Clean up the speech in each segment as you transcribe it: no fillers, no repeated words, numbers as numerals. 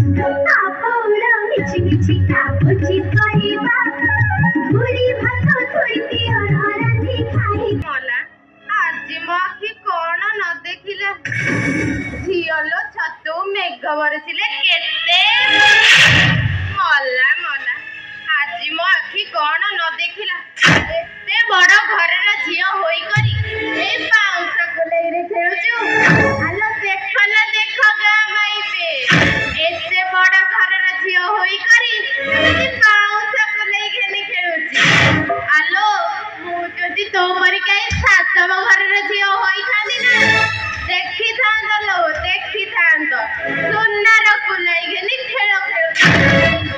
आपवडा मिची मिची तापची पाईबा बुडी भात थोईती अराराती खाई मला आजी ମୋ ଆଖି କଣ ନ ଦେଖିଲା ଝିଅଲୋ ଛତୁ ମେଘ ବରସିଲେ କେତେ ମଲା ମଲା ଆଜି ମୋ ଆଖି କଣ ନ ଦେଖିଲା ଏତେ ବଡ଼ ଘରର ଝିଅ ହୋଇକରି ଏଇ ପାଉଁଶ ଗୋଲେଇରେ ଖେଳୁଛୁ ଆଲୋ ଦେଖ ଗାଁ ମାଇପେ ଏତେ ବଡ଼ ଘରର ଝିଅ ହୋଇକରି ଏମିତି ପାଉଁଶ ଗୋଲେଇ ଘେନି ଖେଳୁଛି ଆଲୋ ମୁଁ ଯଦି ତୋ ପରିକା ସାତମ ଘରର ଝିଅ ହୋଇଥାନ୍ତି ନା ଦେଖିଥାନ୍ତ ଲୋ ଦେଖିଥାନ୍ତ ସୁନାର କୁଲାଇ ଘେନି ଖେଳ ଖେଳୁଛି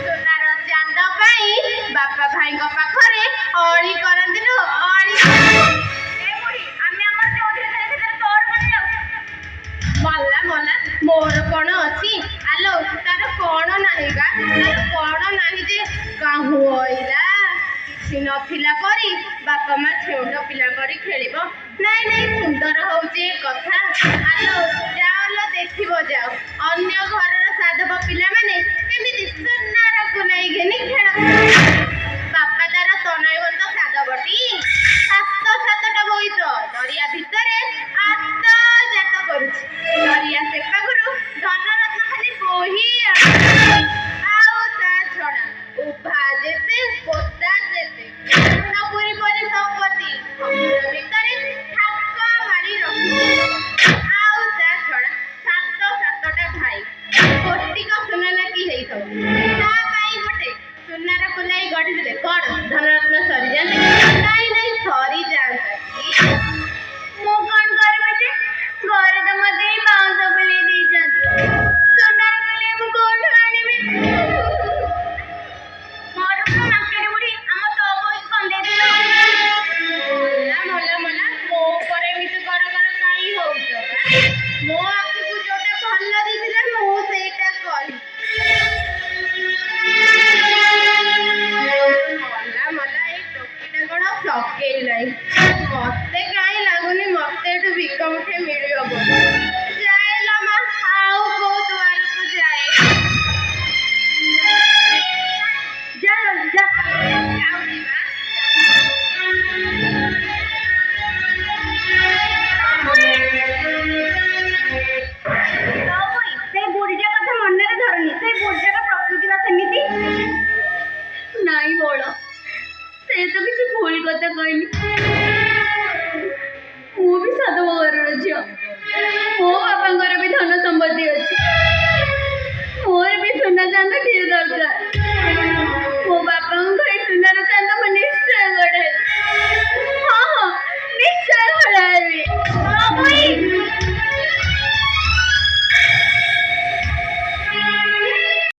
ସୁନାର ଚାନ୍ଦ ପାଇଁ ବାପା ଭାଇଙ୍କ ପାଖରେ ଅଳି କରନ୍ତି ଲୋ ଅଳି ମଲା ମଲା ମୋର କଣ ଅଛି ଆଲୋ ତାର କଣ ନାହିଁ ବା ତାର କଣ ନାହିଁ ଯେ କାହୁଁ ଅଇଲା କିଛି ନଥିଲା ପରି ବାପା ମା ଛେଉଣ୍ଡ ପିଲା କରି ଖେଳିବ ନାଇଁ ନାଇଁ ସୁନ୍ଦର ହଉଛି ଏ କଥା ଆଲୋ ଯାଅ ଦେଖିବ ଯାଅ ଅନ୍ୟ ଘରର ସାଧବ ପିଲାମାନେ କେମିତି ସୁନାର କୁଲାଇ ଘେନି ଖେଳ ବାପା ତାର ତନୟ ବନ୍ଧ ସାଧବଟି ସାତଟା ବୋଇତ ଦରିଆ ଭିତରେ